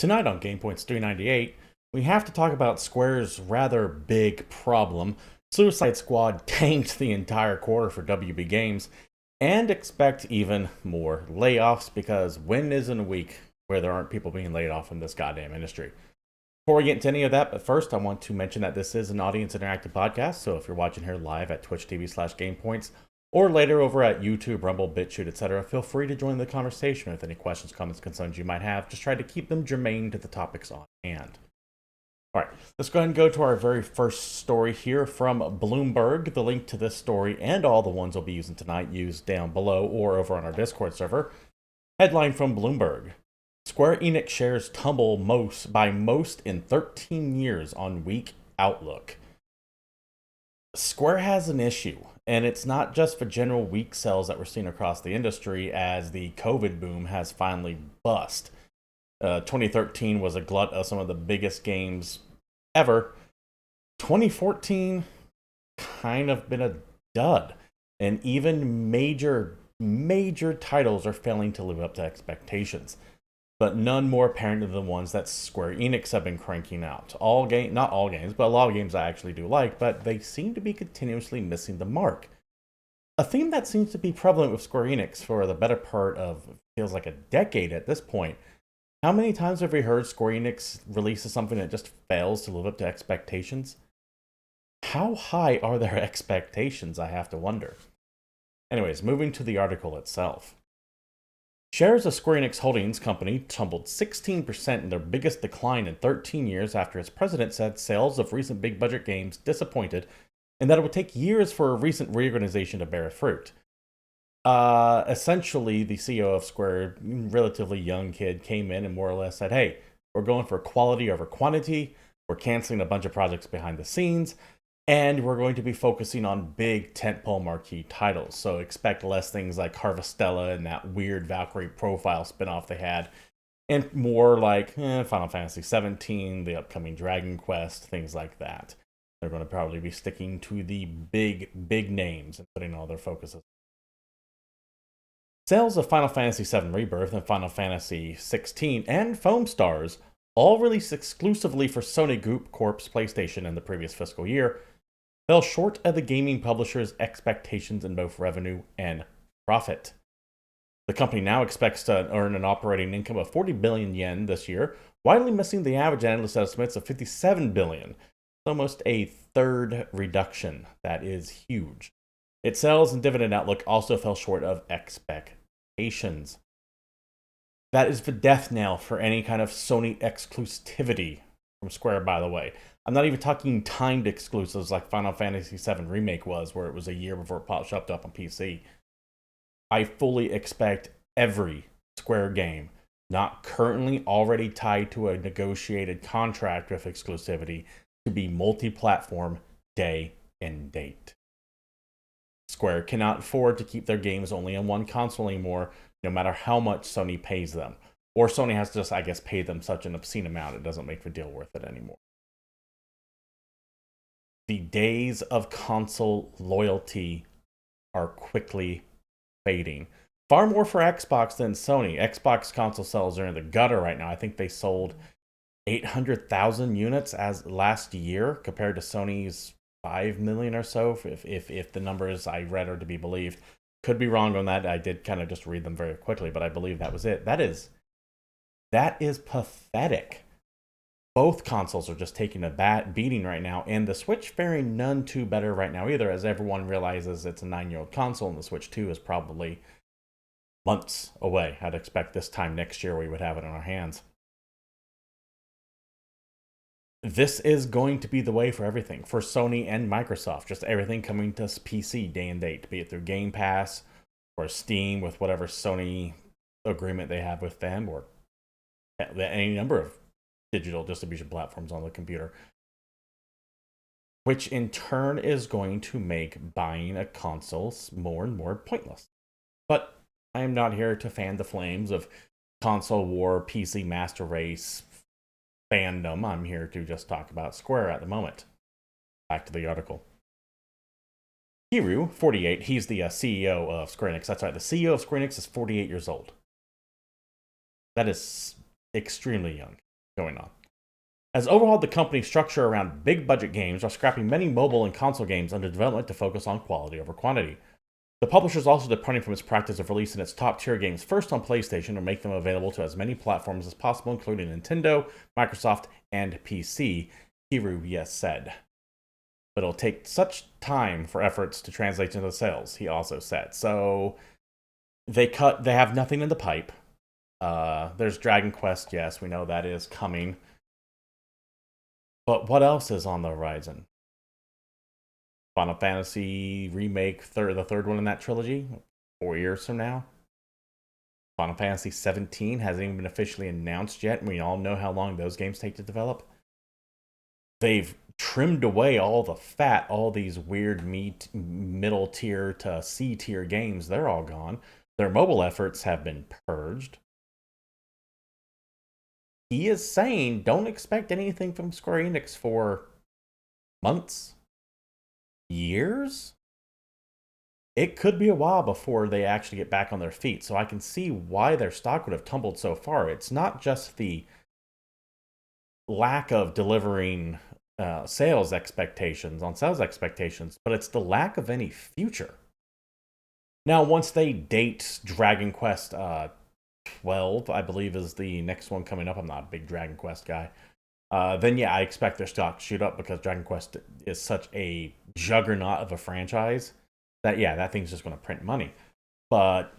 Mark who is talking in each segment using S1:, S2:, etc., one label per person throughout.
S1: Tonight on GamePoints 398, we have to talk about Square's rather big problem. Suicide Squad tanked the entire quarter for WB Games, and expect even more layoffs because when isn't a week where there aren't people being laid off in this goddamn industry? Before we get into any of that, but first I want to mention that this is an audience interactive podcast, so if you're watching here live at Twitch TV /GamePoints, or later over at YouTube, Rumble, BitChute, etc., feel free to join the conversation with any questions, comments, concerns you might have. Just try to keep them germane to the topics on hand. All right, let's go ahead and go to our very first story here from Bloomberg. The link to this story and all the ones we'll be using tonight used down below or over on our Discord server. Headline from Bloomberg: Square Enix shares tumble by most in 13 years on weak outlook. Square has an issue, and it's not just for general weak sales that we're seeing across the industry as the COVID boom has finally bust. 2013 was a glut of some of the biggest games ever. 2014 kind of been a dud, and even major titles are failing to live up to expectations. But none more apparent than the ones that Square Enix have been cranking out. Not all games, but a lot of games I actually do like, but they seem to be continuously missing the mark. A theme that seems to be prevalent with Square Enix for the better part of, feels like a decade at this point. How many times have we heard Square Enix releases something that just fails to live up to expectations? How high are their expectations, I have to wonder. Anyways, moving to the article itself. Shares of Square Enix Holdings Company tumbled 16% in their biggest decline in 13 years after its president said sales of recent big budget games disappointed and that it would take years for a recent reorganization to bear fruit. Essentially, the CEO of Square, relatively young kid, came in and more or less said, hey, we're going for quality over quantity, we're canceling a bunch of projects behind the scenes, and we're going to be focusing on big tentpole marquee titles. So expect less things like Harvestella and that weird Valkyrie profile spinoff they had, and more like Final Fantasy 17, the upcoming Dragon Quest, things like that. They're going to probably be sticking to the big names and putting all their focuses. Sales of Final Fantasy VII Rebirth and Final Fantasy XVI and Foam Stars, all released exclusively for Sony Group Corp's PlayStation in the previous fiscal year, fell short of the gaming publisher's expectations in both revenue and profit. The company now expects to earn an operating income of 40 billion yen this year, widely missing the average analyst estimates of 57 billion. Almost a third reduction. That is huge. Its sales and dividend outlook also fell short of expectations. That is the death knell for any kind of Sony exclusivity from Square, by the way. I'm not even talking timed exclusives like Final Fantasy VII Remake was, where it was a year before it showed up on PC. I fully expect every Square game not currently already tied to a negotiated contract with exclusivity to be multi-platform day and date. Square cannot afford to keep their games only on one console anymore, no matter how much Sony pays them. Or Sony has to just, I guess, pay them such an obscene amount it doesn't make the deal worth it anymore. The days of console loyalty are quickly fading. Far more for Xbox than Sony. Xbox console sales are in the gutter right now. I think they sold 800,000 units as last year compared to Sony's 5 million or so, if the numbers I read are to be believed. Could be wrong on that. I did kind of just read them very quickly, but I believe that was it. That is pathetic. Both consoles are just taking a bad beating right now, and the Switch faring none too better right now either, as everyone realizes it's a 9-year-old console, and the Switch 2 is probably months away. I'd expect this time next year we would have it in our hands. This is going to be the way for everything, for Sony and Microsoft. Just everything coming to PC day and date, be it through Game Pass or Steam with whatever Sony agreement they have with them, or any number of digital distribution platforms on the computer, which in turn is going to make buying a console more and more pointless. But I am not here to fan the flames of console war, PC master race fandom. I'm here to just talk about Square at the moment. Back to the article. Hiru, 48, he's the CEO of Square Enix. That's right, the CEO of Square Enix is 48 years old. That is extremely young. going on. Has overhauled the company's structure around big budget games while scrapping many mobile and console games under development to focus on quality over quantity. The publisher is also departing from its practice of releasing its top tier games first on PlayStation and make them available to as many platforms as possible, including Nintendo, Microsoft, and PC, Hiru said. But it'll take such time for efforts to translate into sales, he also said. So they have nothing in the pipe. There's Dragon Quest, yes, we know that is coming. But what else is on the horizon? Final Fantasy remake, the third one in that trilogy, 4 years from now. Final Fantasy 17 hasn't even been officially announced yet, and we all know how long those games take to develop. They've trimmed away all the fat, all these weird middle tier to C tier games, they're all gone. Their mobile efforts have been purged. He is saying don't expect anything from Square Enix for months, years. It could be a while before they actually get back on their feet. So I can see why their stock would have tumbled so far. It's not just the lack of delivering sales expectations, but it's the lack of any future. Now, once they date Dragon Quest 12, I believe, is the next one coming up. I'm not a big Dragon Quest guy. Then, yeah, I expect their stock to shoot up because Dragon Quest is such a juggernaut of a franchise that, yeah, that thing's just going to print money. But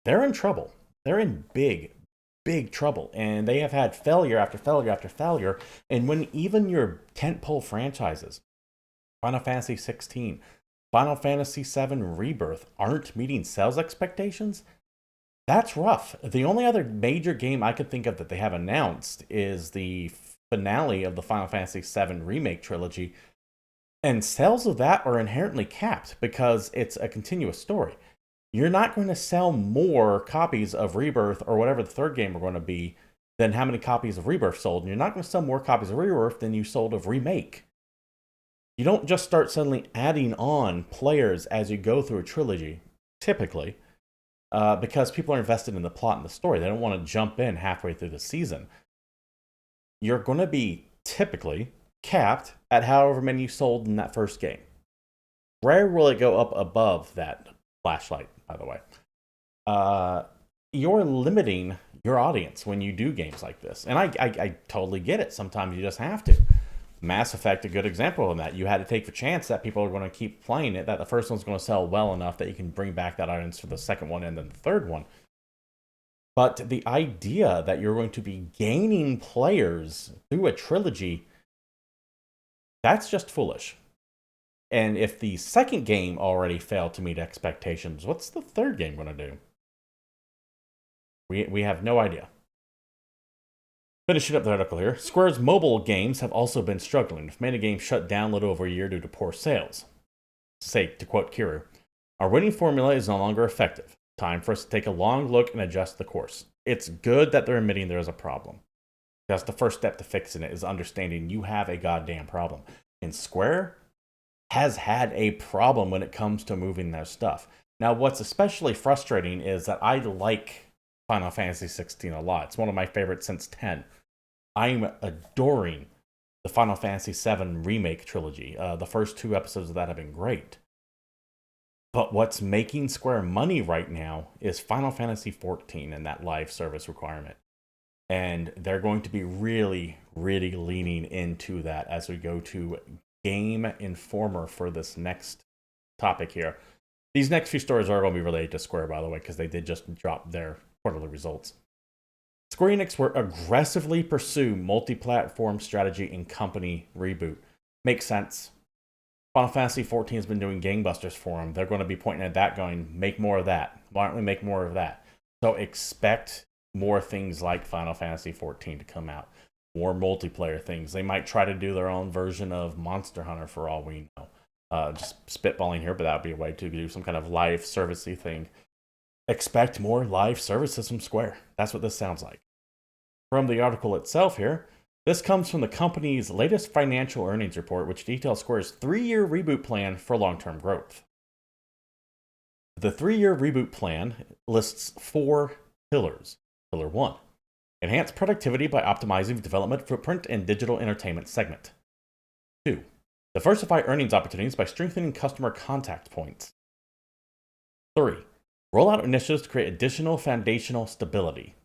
S1: they're in trouble. They're in big, big trouble. And they have had failure after failure after failure. And when even your tentpole franchises, Final Fantasy 16, Final Fantasy 7 Rebirth, aren't meeting sales expectations, that's rough. The only other major game I could think of that they have announced is the finale of the Final Fantasy VII Remake trilogy. And sales of that are inherently capped because it's a continuous story. You're not going to sell more copies of Rebirth or whatever the third game are going to be than how many copies of Rebirth sold. And you're not going to sell more copies of Rebirth than you sold of Remake. You don't just start suddenly adding on players as you go through a trilogy, typically. Because people are invested in the plot and the story. They don't want to jump in halfway through the season. You're going to be typically capped at however many you sold in that first game. Rare will it go up above that flashlight, by the way. You're limiting your audience when you do games like this. And I totally get it. Sometimes you just have to. Mass Effect, a good example of that. You had to take the chance that people are going to keep playing it, that the first one's going to sell well enough that you can bring back that audience for the second one and then the third one. But the idea that you're going to be gaining players through a trilogy, that's just foolish. And if the second game already failed to meet expectations, what's the third game going to do? We have no idea. Finishing up the article here, Square's mobile games have also been struggling, with many games shut down a little over a year due to poor sales. To quote Kiru, our winning formula is no longer effective. Time for us to take a long look and adjust the course. It's good that they're admitting there is a problem. That's the first step to fixing it, is understanding you have a goddamn problem. And Square has had a problem when it comes to moving their stuff. Now, what's especially frustrating is that I like Final Fantasy 16 a lot. It's one of my favorites since 10. I'm adoring the Final Fantasy VII Remake trilogy. The first 2 episodes of that have been great. But what's making Square money right now is Final Fantasy XIV and that live service requirement. And they're going to be really, really leaning into that as we go to Game Informer for this next topic here. These next few stories are going to be related to Square, by the way, because they did just drop their quarterly results. Square Enix will aggressively pursue multi-platform strategy and company reboot. Makes sense. Final Fantasy XIV has been doing gangbusters for them. They're going to be pointing at that going, make more of that. Why don't we make more of that? So expect more things like Final Fantasy XIV to come out. More multiplayer things. They might try to do their own version of Monster Hunter for all we know. Just spitballing here, but that would be a way to do some kind of live servicey thing. Expect more live services from Square. That's what this sounds like. From the article itself here, this comes from the company's latest financial earnings report, which details Square's 3-year reboot plan for long-term growth. The 3-year reboot plan lists 4 pillars. Pillar 1, Enhance productivity by optimizing development footprint and digital entertainment segment. 2. Diversify earnings opportunities by strengthening customer contact points. 3. Roll out initiatives to create additional foundational stability.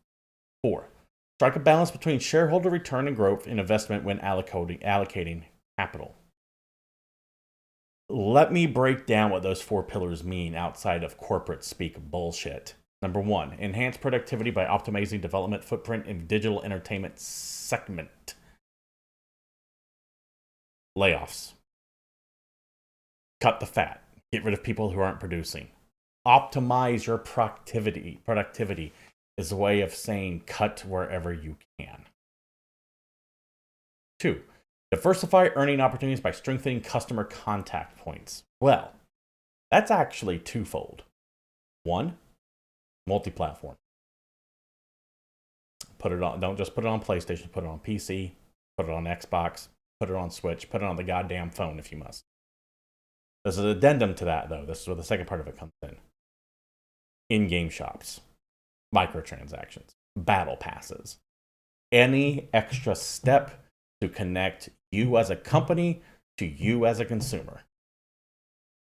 S1: 4. Strike a balance between shareholder return and growth in investment when allocating capital. Let me break down what those 4 pillars mean outside of corporate speak bullshit. Number 1, enhance productivity by optimizing development footprint in digital entertainment segment. Layoffs. Cut the fat. Get rid of people who aren't producing. Optimize your productivity. Productivity is a way of saying cut wherever you can. 2. Diversify earning opportunities by strengthening customer contact points. Well, that's actually twofold. 1, multi-platform. Put it on. Don't just put it on PlayStation. Put it on PC. Put it on Xbox. Put it on Switch. Put it on the goddamn phone if you must. There's an addendum to that, though. This is where the second part of it comes in. In-game shops, microtransactions, battle passes, any extra step to connect you as a company to you as a consumer.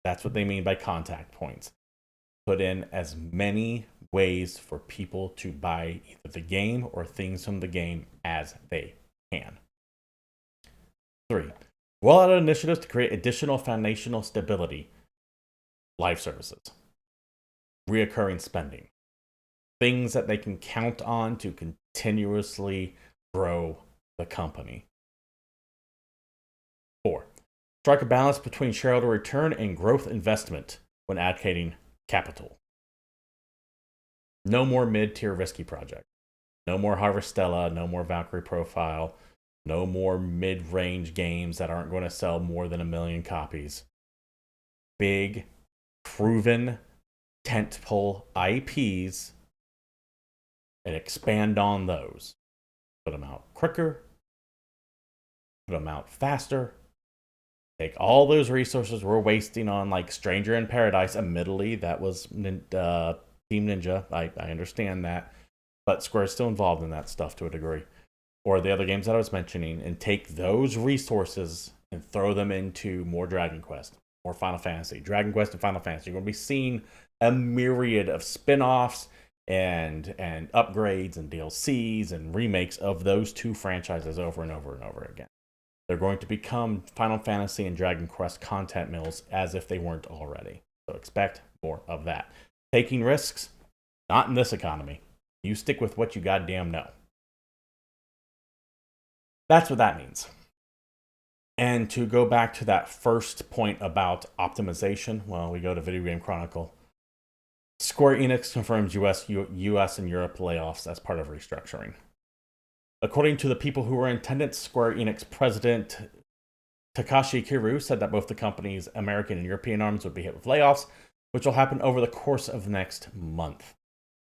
S1: That's what they mean by contact points. Put in as many ways for people to buy either the game or things from the game as they can. 3. Roll out initiatives to create additional foundational stability. Live services. Reoccurring spending. Things that they can count on to continuously grow the company. 4. Strike a balance between shareholder return and growth investment when allocating capital. No more mid-tier risky projects. No more Harvestella, no more Valkyrie Profile, no more mid-range games that aren't going to sell more than 1 million copies. Big, proven, tentpole IPs and expand on those. Put them out quicker, put them out faster. Take all those resources we're wasting on, like Stranger in Paradise. Admittedly, that was Team Ninja. I understand that. But Square's still involved in that stuff to a degree. Or the other games that I was mentioning, and take those resources and throw them into more Dragon Quest, more Final Fantasy. Dragon Quest and Final Fantasy. You're going to be seeing a myriad of spin-offs and upgrades and DLCs and remakes of those 2 franchises over and over and over again. They're going to become Final Fantasy and Dragon Quest content mills as if they weren't already. So expect more of that. Taking risks? Not in this economy. You stick with what you goddamn know. That's what that means. And to go back to that first point about optimization, well, we go to Video Game Chronicle. Square Enix confirms US and Europe layoffs as part of restructuring. According to the people who were in attendance, Square Enix president Takashi Kiru said that both the company's American and European arms would be hit with layoffs, which will happen over the course of the next month.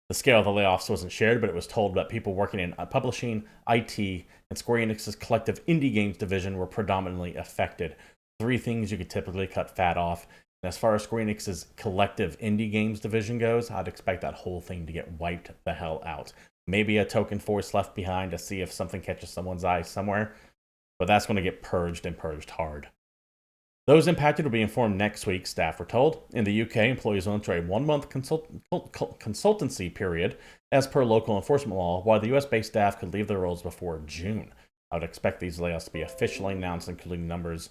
S1: The scale of the layoffs wasn't shared, but it was told that people working in publishing, IT, and Square Enix's collective indie games division were predominantly affected. 3 things you could typically cut fat off. And as far as Square Enix's collective indie games division goes, I'd expect that whole thing to get wiped the hell out. Maybe a token force left behind to see if something catches someone's eye somewhere, but that's going to get purged and purged hard. Those impacted will be informed next week, staff were told. In the UK, employees will enter a 1-month consultancy period as per local enforcement law, while the US-based staff could leave their roles before June. I would expect these layoffs to be officially announced, including numbers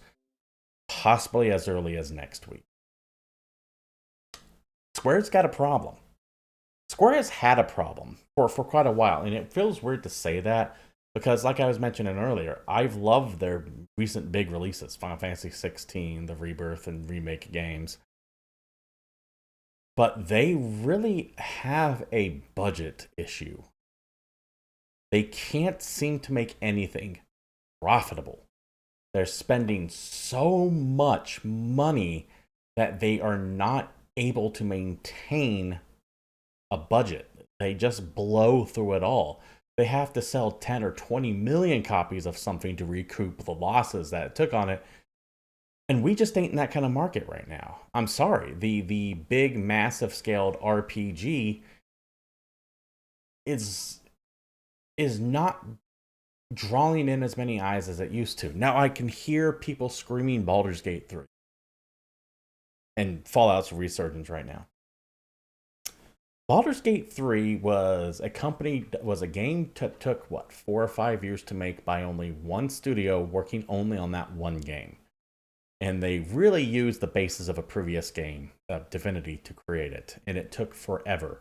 S1: possibly as early as next week. Square's got a problem. Square has had a problem for quite a while, and it feels weird to say that because, like I was mentioning earlier, I've loved their recent big releases, Final Fantasy 16, the Rebirth and Remake games. But they really have a budget issue. They can't seem to make anything profitable. They're spending so much money that they are not able to maintain a budget. They just blow through it all. They have to sell 10 or 20 million copies of something to recoup the losses that it took on it. And we just ain't in that kind of market right now. I'm sorry. The big, massive scaled RPG is is not drawing in as many eyes as it used to. Now I can hear people screaming Baldur's Gate 3 and Fallout's resurgence right now. Baldur's Gate 3 was a game that took, what, 4 or 5 years to make by only one studio working only on that one game. And they really used the basis of a previous game, Divinity, to create it. And it took forever.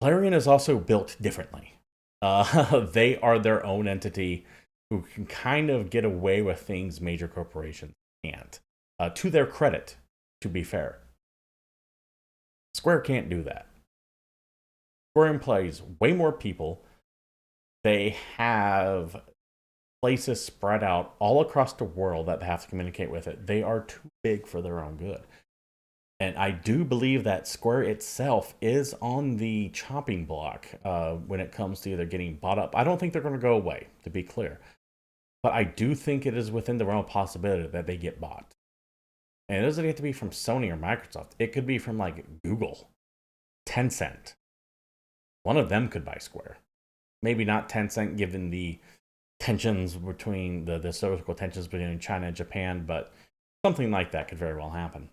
S1: Larian is also built differently. They are their own entity who can kind of get away with things major corporations can't. To their credit, to be fair. Square can't do that. Square employs way more people. They have places spread out all across the world that they have to communicate with it. They are too big for their own good. And I do believe that Square itself is on the chopping block when it comes to either getting bought up. I don't think they're going to go away, to be clear. But I do think it is within the realm of possibility that they get bought. And it doesn't have to be from Sony or Microsoft. It could be from like Google, Tencent. One of them could buy Square. Maybe not Tencent, given the tensions between the historical tensions between China and Japan, but something like that could very well happen.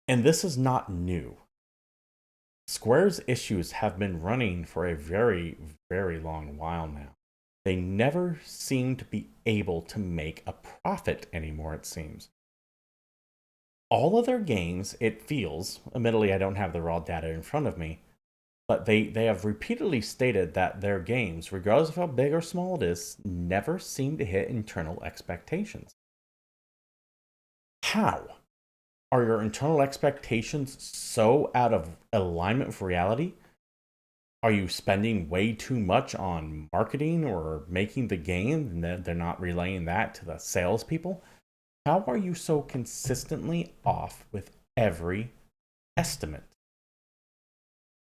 S1: And this is not new. Square's issues have been running for a very, very long while now. They never seem to be able to make a profit anymore, it seems. All of their games, it feels, admittedly I don't have the raw data in front of me, but they have repeatedly stated that their games, regardless of how big or small it is, never seem to hit internal expectations. How? Are your internal expectations so out of alignment with reality? Are you spending way too much on marketing or making the game and they're not relaying that to the salespeople? How are you so consistently off with every estimate?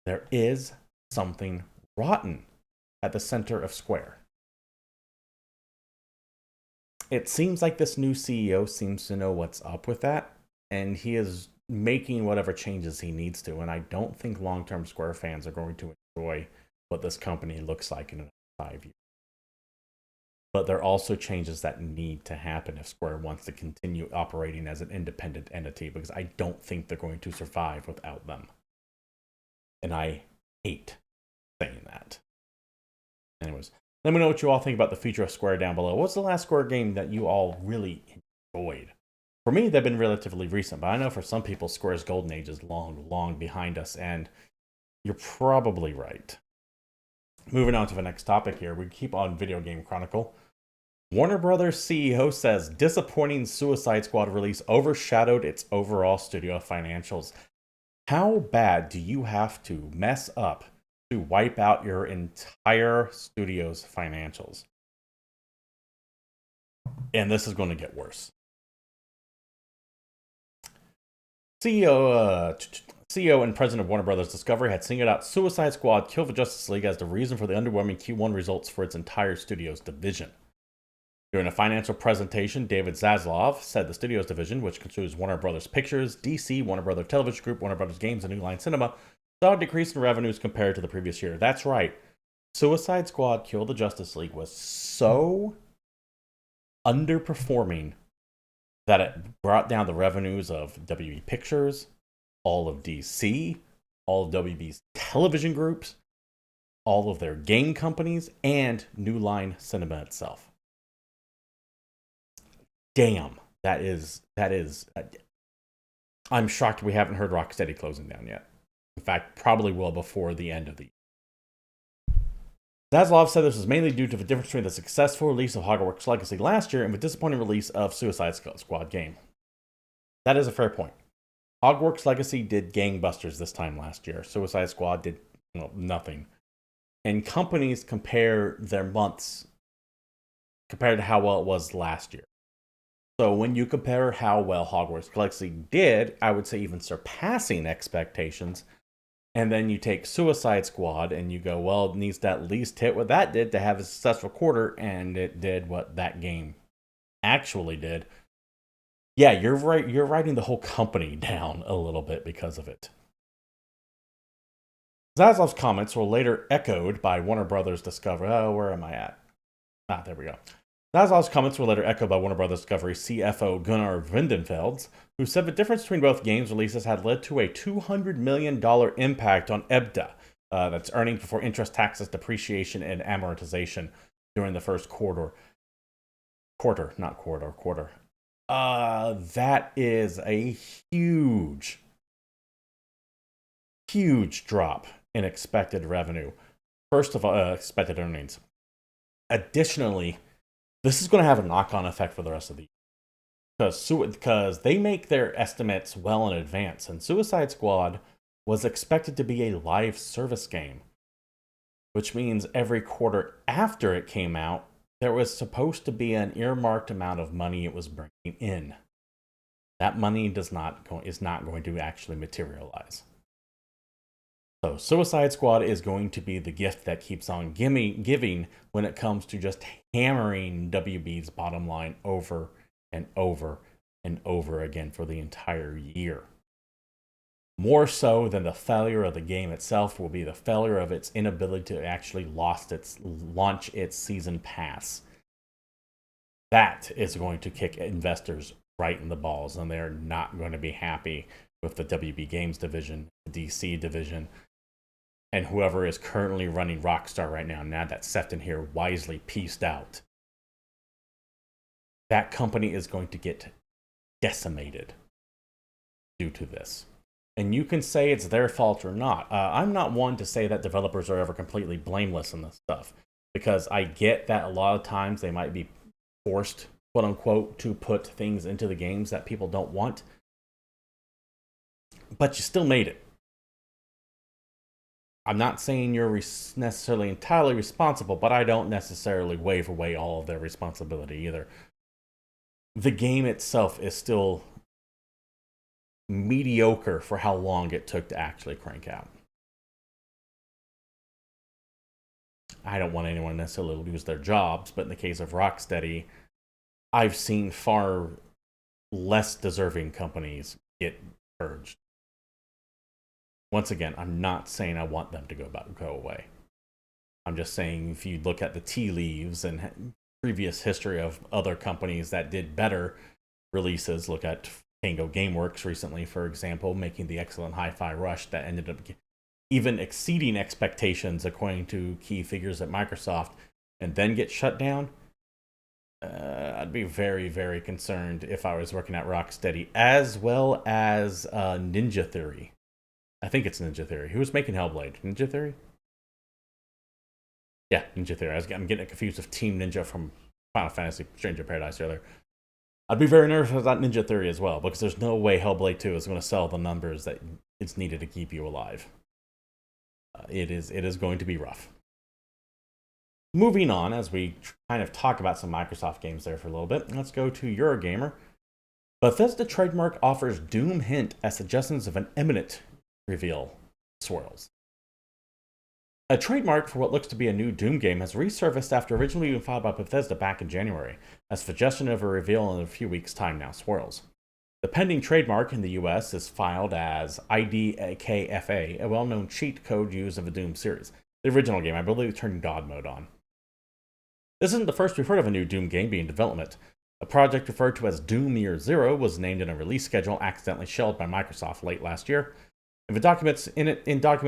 S1: There is something rotten at the center of Square. It seems like this new CEO seems to know what's up with that, and he is making whatever changes he needs to. And I don't think long-term Square fans are going to enjoy what this company looks like in 5 years. But there are also changes that need to happen if Square wants to continue operating as an independent entity, because I don't think they're going to survive without them. And I hate saying that. Anyways, let me know what you all think about the future of Square down below. What's the last Square game that you all really enjoyed? For me, they've been relatively recent, but I know for some people, Square's golden age is long, long behind us, and you're probably right. Moving on to the next topic here, we keep on Video Game Chronicle. Warner Brothers CEO says disappointing Suicide Squad release overshadowed its overall studio financials. How bad do you have to mess up to wipe out your entire studio's financials? And this is going to get worse. CEO and president of Warner Brothers Discovery had singled out Suicide Squad Kill the Justice League as the reason for the underwhelming Q1 results for its entire studio's division. During a financial presentation, David Zaslav said the studio's division, which includes Warner Brothers Pictures, DC, Warner Brothers Television Group, Warner Brothers Games, and New Line Cinema, saw a decrease in revenues compared to the previous year. That's right. Suicide Squad Kill the Justice League was so underperforming that it brought down the revenues of WB Pictures, all of DC, all of WB's television groups, all of their game companies, and New Line Cinema itself. Damn, that is. I'm shocked we haven't heard Rocksteady closing down yet. In fact, probably will before the end of the year. Zaslav said this was mainly due to the difference between the successful release of Hogwarts Legacy last year and the disappointing release of Suicide Squad game. That is a fair point. Hogwarts Legacy did gangbusters this time last year. Suicide Squad did nothing. And companies compare their months compared to how well it was last year. So when you compare how well Hogwarts Legacy did, I would say even surpassing expectations, and then you take Suicide Squad and you go, well, it needs to at least hit what that did to have a successful quarter, and it did what that game actually did. Yeah, you're right. You're writing the whole company down a little bit because of it. Zaslav's comments were later echoed by Warner Brothers Discovery. Oh, where am I at? There we go. Zaslav's comments were later echoed by Warner Brothers Discovery CFO Gunnar Vindenfeld, who said the difference between both games releases had led to a $200 million impact on EBITDA, that's earnings before interest, taxes, depreciation, and amortization during the first quarter. That is a huge drop in expected revenue. First of all, expected earnings. Additionally, this is going to have a knock-on effect for the rest of the year. Because they make their estimates well in advance, and Suicide Squad was expected to be a live service game, which means every quarter after it came out, there was supposed to be an earmarked amount of money it was bringing in. That money is not going to actually materialize. So Suicide Squad is going to be the gift that keeps on giving when it comes to just hammering WB's bottom line over and over and over again for the entire year. More so than the failure of the game itself will be the failure of its inability to actually launch its season pass. That is going to kick investors right in the balls, and they're not going to be happy with the WB Games division, the DC division, and whoever is currently running Rockstar right now that Sefton here wisely pieced out. That company is going to get decimated due to this. And you can say it's their fault or not. I'm not one to say that developers are ever completely blameless in this stuff, because I get that a lot of times they might be forced, quote unquote, to put things into the games that people don't want. But you still made it. I'm not saying you're necessarily entirely responsible, but I don't necessarily wave away all of their responsibility either. The game itself is still mediocre for how long it took to actually crank out. I don't want anyone necessarily to lose their jobs, but in the case of Rocksteady, I've seen far less deserving companies get purged. Once again, I'm not saying I want them to go away. I'm just saying if you look at the tea leaves and previous history of other companies that did better releases, look at Tango Gameworks recently, for example, making the excellent Hi-Fi Rush that ended up even exceeding expectations according to key figures at Microsoft, and then get shut down. I'd be very, very concerned if I was working at Rocksteady, as well as Ninja Theory. I think it's Ninja Theory. Who was making Hellblade? Ninja Theory? Yeah, Ninja Theory. I'm getting confused with Team Ninja from Final Fantasy Stranger Paradise earlier. I'd be very nervous about Ninja Theory as well, because there's no way Hellblade 2 is going to sell the numbers that it's needed to keep you alive. It is going to be rough. Moving on, as we kind of talk about some Microsoft games there for a little bit, let's go to Eurogamer. Bethesda trademark offers Doom hint as suggestions of an imminent reveal, swirls. A trademark for what looks to be a new Doom game has resurfaced after originally being filed by Bethesda back in January, as suggestion of a reveal in a few weeks' time now, swirls. The pending trademark in the US is filed as IDKFA, a well-known cheat code used in the Doom series. The original game, I believe, turning God mode on. This isn't the first we've heard of a new Doom game being in development. A project referred to as Doom Year Zero was named in a release schedule accidentally shelved by Microsoft late last year. In documents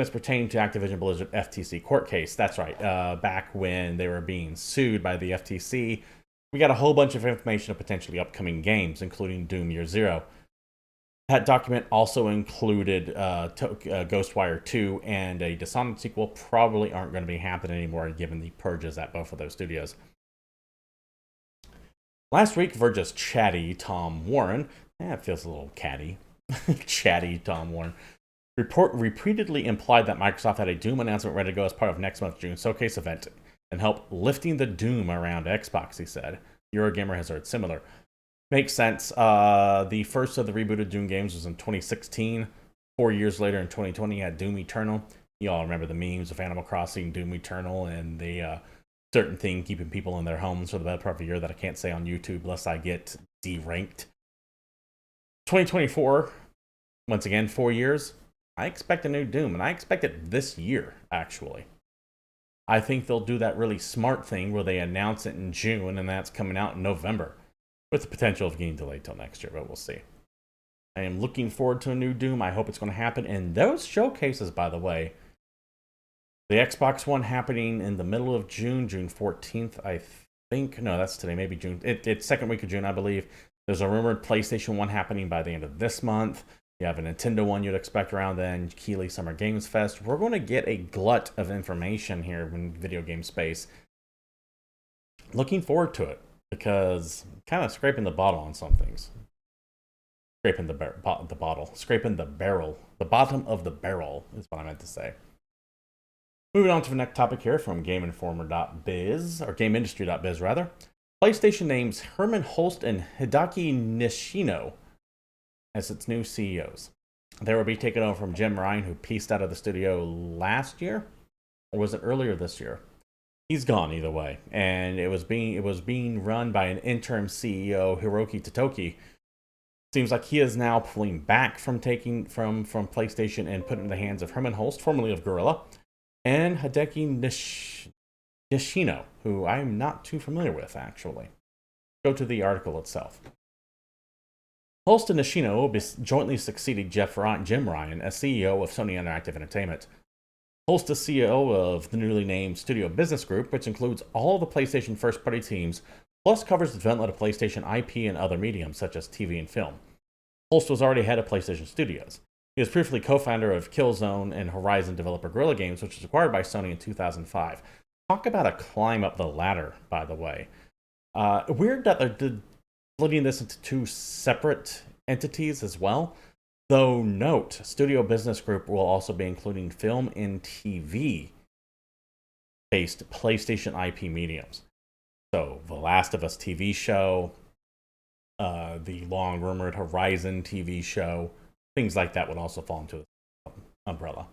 S1: pertaining to Activision Blizzard FTC court case, that's right, back when they were being sued by the FTC, we got a whole bunch of information of potentially upcoming games, including Doom Year Zero. That document also included Ghostwire 2 and a Dishonored sequel. Probably aren't going to be happening anymore given the purges at both of those studios. Last week, Verge's chatty Tom Warren, it feels a little catty, chatty Tom Warren, repeatedly implied that Microsoft had a Doom announcement ready to go as part of next month's June Showcase event and help lifting the Doom around Xbox, he said. Eurogamer has heard similar. Makes sense. The first of the rebooted Doom games was in 2016. 4 years later in 2020, you had Doom Eternal. You all remember the memes of Animal Crossing, Doom Eternal, and the certain thing keeping people in their homes for the better part of a year that I can't say on YouTube lest I get deranked. 2024, once again, 4 years. I expect a new Doom, and I expect it this year, actually. I think they'll do that really smart thing where they announce it in June, and that's coming out in November, with the potential of getting delayed till next year, but we'll see. I am looking forward to a new Doom. I hope it's going to happen. And those showcases, by the way, the Xbox One happening in the middle of June, June 14th, I think. No, that's today, maybe June. It's second week of June, I believe. There's a rumored PlayStation 1 happening by the end of this month. You have a Nintendo one you'd expect around then, Keighley Summer Games Fest. We're going to get a glut of information here in video game space. Looking forward to it, because I'm kind of scraping the bottom on some things. Scraping the bottle. Scraping the barrel. The bottom of the barrel is what I meant to say. Moving on to the next topic here from GameInformer.biz, or GameIndustry.biz rather. PlayStation names Hermen Hulst and Hideaki Nishino as its new CEOs. They will be taken over from Jim Ryan, who pieced out of the studio last year, or was it earlier this year? He's gone either way, and it was being run by an interim CEO, Hiroki Totoki. Seems like he is now pulling back from taking from PlayStation and putting it in the hands of Hermen Hulst, formerly of Guerrilla, and Hideaki Nishino, who I'm not too familiar with, actually. Go to the article itself. Hulst and Nishino will be jointly succeeding Jim Ryan as CEO of Sony Interactive Entertainment. Hulst is CEO of the newly named Studio Business Group, which includes all the PlayStation first-party teams, plus covers the development of PlayStation IP and other mediums, such as TV and film. Hulst was already head of PlayStation Studios. He was briefly co-founder of Killzone and Horizon developer Guerrilla Games, which was acquired by Sony in 2005. Talk about a climb up the ladder, by the way. Weird that they're splitting this into two separate entities as well. Though note, Studio Business Group will also be including film and TV-based PlayStation IP mediums. So, The Last of Us TV show, the long-rumored Horizon TV show, things like that would also fall into the umbrella.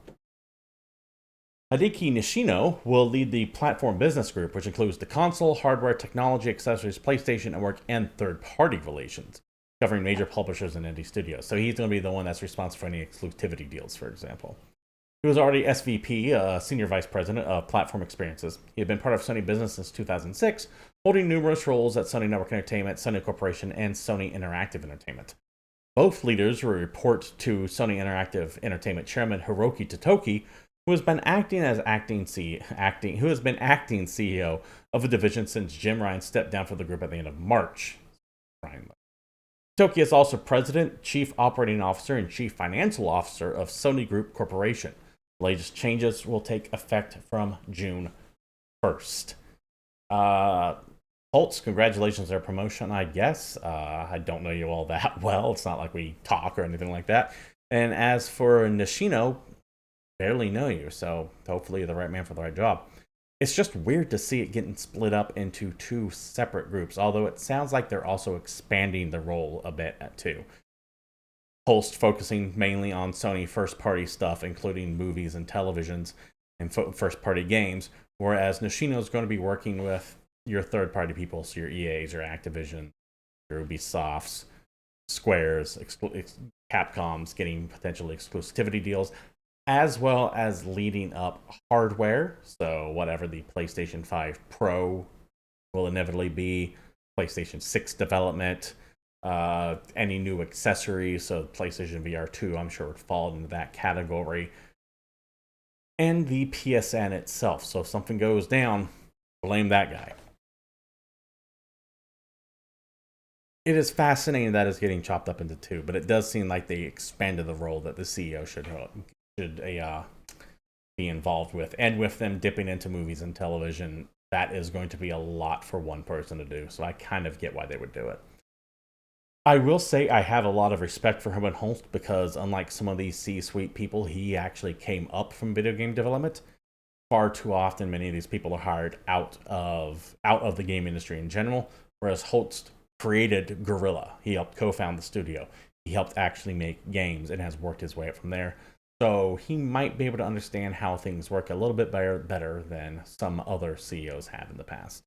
S1: Hideaki Nishino will lead the Platform Business Group, which includes the console, hardware, technology, accessories, PlayStation Network, and third-party relations, covering major publishers and indie studios. So he's going to be the one that's responsible for any exclusivity deals, for example. He was already SVP, Senior Vice President of Platform Experiences. He had been part of Sony Business since 2006, holding numerous roles at Sony Network Entertainment, Sony Corporation, and Sony Interactive Entertainment. Both leaders will report to Sony Interactive Entertainment Chairman Hiroki Totoki, who has been acting CEO of the division since Jim Ryan stepped down from the group at the end of March. Totoki is also President, Chief Operating Officer, and Chief Financial Officer of Sony Group Corporation. The latest changes will take effect from June 1st. Hulst, congratulations on their promotion, I guess. I don't know you all that well. It's not like we talk or anything like that. And as for Nishino, barely know you, so hopefully you're the right man for the right job. It's just weird to see it getting split up into two separate groups, although it sounds like they're also expanding the role a bit too. Hulst focusing mainly on Sony first-party stuff, including movies and televisions and first-party games, whereas Nishino is going to be working with your third-party people, so your EAs, your Activision, your Ubisofts, Squares, Capcoms, getting potential exclusivity deals, as well as leading up hardware. So whatever the PlayStation 5 Pro will inevitably be, PlayStation 6 development, any new accessories, so PlayStation VR 2 I'm sure would fall into that category, and the PSN itself. So if something goes down, blame that guy. It is fascinating that it's getting chopped up into two, but it does seem like they expanded the role that the CEO should be involved with. And with them dipping into movies and television, that is going to be a lot for one person to do. So I kind of get why they would do it. I will say I have a lot of respect for Hermen Hulst, because unlike some of these C-suite people, he actually came up from video game development. Far too often, many of these people are hired out of the game industry in general, whereas Hulst created Guerrilla. He helped co-found the studio. He helped actually make games and has worked his way up from there. So he might be able to understand how things work a little bit better than some other CEOs have in the past.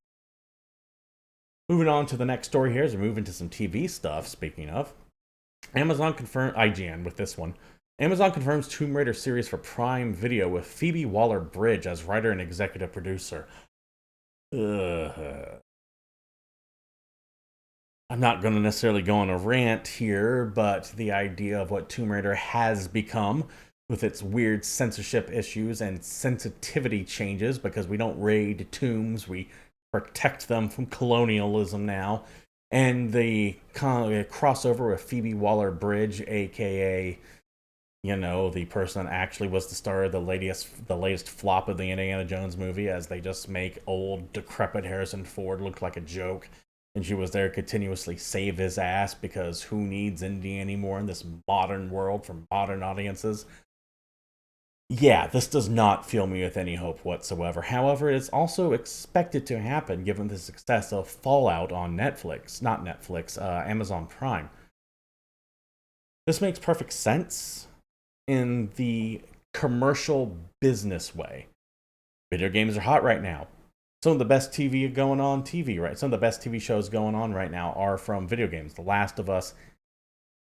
S1: Moving on to the next story here as we move into some TV stuff. Speaking of, Amazon confirmed IGN with this one. Amazon confirms Tomb Raider series for Prime Video with Phoebe Waller-Bridge as writer and executive producer. Ugh. I'm not going to necessarily go on a rant here, but the idea of what Tomb Raider has become with its weird censorship issues and sensitivity changes, because we don't raid tombs, we protect them from colonialism now, and the crossover with Phoebe Waller-Bridge, aka the person that actually was the star of the latest flop of the Indiana Jones movie, as they just make old, decrepit Harrison Ford look like a joke. And she was there to continuously save his ass, because who needs Indy anymore in this modern world for modern audiences? Yeah, this does not fill me with any hope whatsoever. However, it's also expected to happen given the success of Fallout on Amazon Prime. This makes perfect sense in the commercial business way. Video games are hot right now. Some of the best TV going on TV, right? Some of the best TV shows going on right now are from video games. The Last of Us,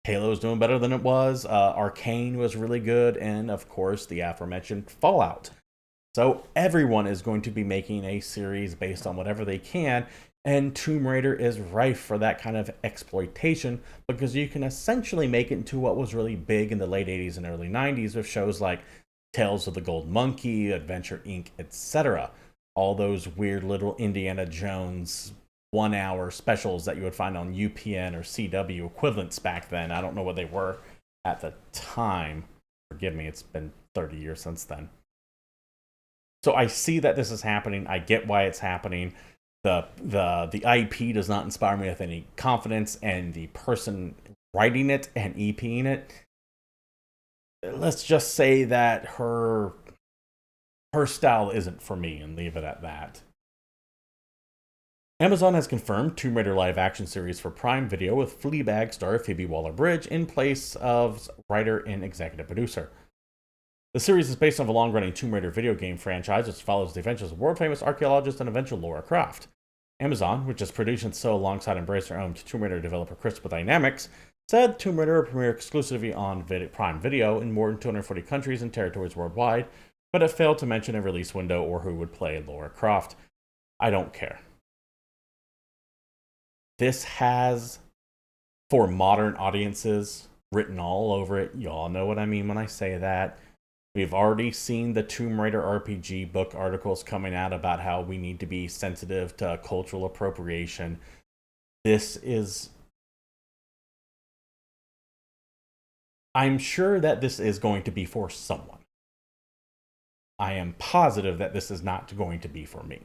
S1: Halo's doing better than it was. Arcane was really good, and of course, the aforementioned Fallout. So everyone is going to be making a series based on whatever they can, and Tomb Raider is rife for that kind of exploitation, because you can essentially make it into what was really big in the late 80s and early 90s with shows like Tales of the Gold Monkey, Adventure Inc., etc. All those weird little Indiana Jones 1 hour specials that you would find on UPN or CW equivalents back then. I don't know what they were at the time. Forgive me, it's been 30 years since then. So I see that this is happening. I get why it's happening. The IP does not inspire me with any confidence, and the person writing it and EPing it, let's just say that her style isn't for me, and leave it at that. Amazon has confirmed Tomb Raider live action series for Prime Video with Fleabag star Phoebe Waller-Bridge in place of writer and executive producer. The series is based on a long-running Tomb Raider video game franchise, which follows the adventures of world-famous archaeologist and adventurer Lara Croft. Amazon, which has produced and sold alongside Embracer-owned Tomb Raider developer Crystal Dynamics, said Tomb Raider will premiere exclusively on Prime Video in more than 240 countries and territories worldwide, but it failed to mention a release window or who would play Lara Croft. I don't care. This has, for modern audiences, written all over it. Y'all know what I mean when I say that. We've already seen the Tomb Raider RPG book articles coming out about how we need to be sensitive to cultural appropriation. I'm sure that this is going to be for someone. I am positive that this is not going to be for me.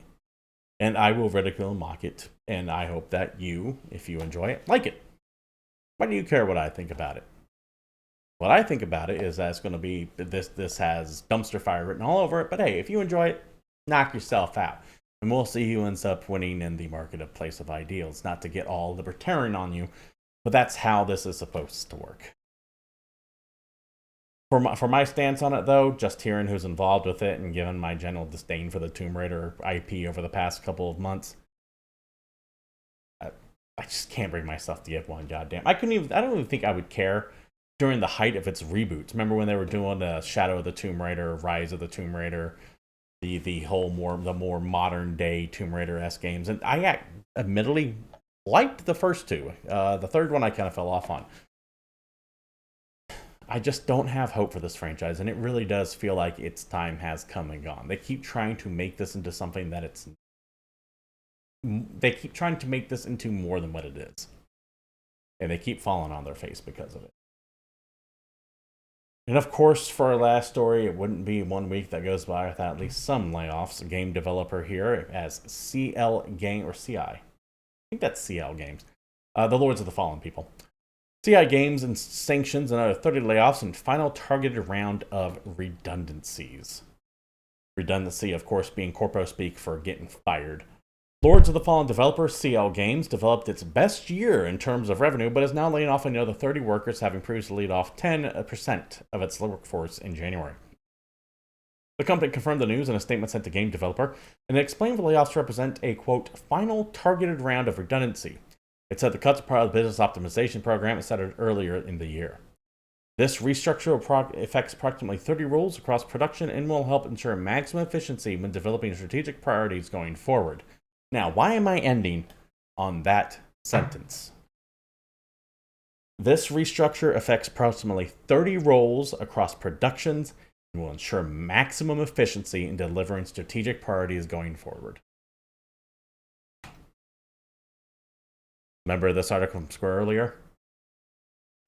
S1: And I will ridicule and mock it, and I hope that you, if you enjoy it, like it. Why do you care what I think about it? What I think about it is that it's going to be, this has dumpster fire written all over it, but hey, if you enjoy it, knock yourself out. And we'll see who ends up winning in the marketplace of ideals. Not to get all libertarian on you, but that's how this is supposed to work. For my stance on it, though, just hearing who's involved with it and given my general disdain for the Tomb Raider IP over the past couple of months, I just can't bring myself to give one goddamn. I don't even think I would care during the height of its reboots. Remember when they were doing the Shadow of the Tomb Raider, Rise of the Tomb Raider, the more modern day Tomb Raider-esque games, and I admittedly liked the first two. The third one I kind of fell off on. I just don't have hope for this franchise, and it really does feel like its time has come and gone. They keep trying to make this into something that it's... They keep trying to make this into more than what it is. And they keep falling on their face because of it. And of course, for our last story, it wouldn't be 1 week that goes by without at least some layoffs. A game developer here as CL Game, or CI. I think that's CL Games. The Lords of the Fallen people. CI Games and sanctions another 30 layoffs and final targeted round of redundancies. Redundancy, of course, being corpo speak for getting fired. Lords of the Fallen developer CL Games developed its best year in terms of revenue, but is now laying off another 30 workers, having previously laid off 10% of its workforce in January. The company confirmed the news in a statement sent to game developer, and it explained the layoffs represent a, quote, final targeted round of redundancy. It said the cuts are part of the business optimization program it started earlier in the year. This restructure affects approximately 30 roles across production and will help ensure maximum efficiency when developing strategic priorities going forward. Now, why am I ending on that sentence? This restructure affects approximately 30 roles across productions and will ensure maximum efficiency in delivering strategic priorities going forward. Remember this article from Square earlier?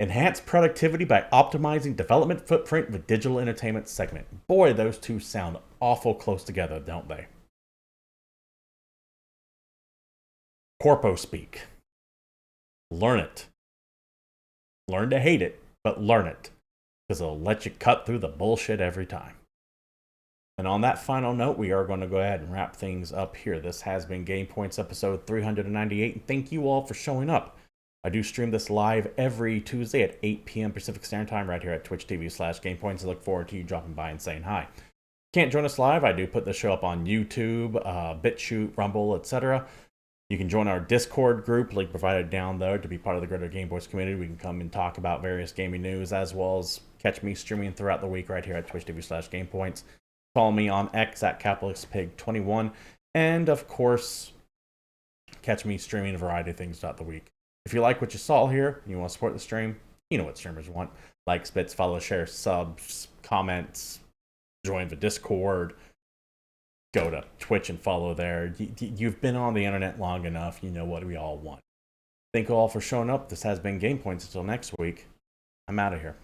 S1: Enhance productivity by optimizing development footprint with digital entertainment segment. Boy, those two sound awful close together, don't they? Corpo speak. Learn it. Learn to hate it, but learn it, because it'll let you cut through the bullshit every time. And on that final note, we are going to go ahead and wrap things up here. This has been GamePoints episode 398, and thank you all for showing up. I do stream this live every Tuesday at 8 p.m. Pacific Standard Time right here at twitch.tv/GamePoints. I look forward to you dropping by and saying hi. Can't join us live, I do put the show up on YouTube, BitChute, Rumble, etc. You can join our Discord group, link provided down there, to be part of the greater GamePoints community. We can come and talk about various gaming news, as well as catch me streaming throughout the week right here at twitch.tv/GamePoints. Follow me on X at CapitalistPig21, and of course, catch me streaming a variety of things throughout the week. If you like what you saw here, and you want to support the stream, you know what streamers want. Likes, bits, follow, share, subs, comments, join the Discord, go to Twitch and follow there. You've been on the internet long enough, you know what we all want. Thank you all for showing up. This has been GamePoints. Until next week, I'm out of here.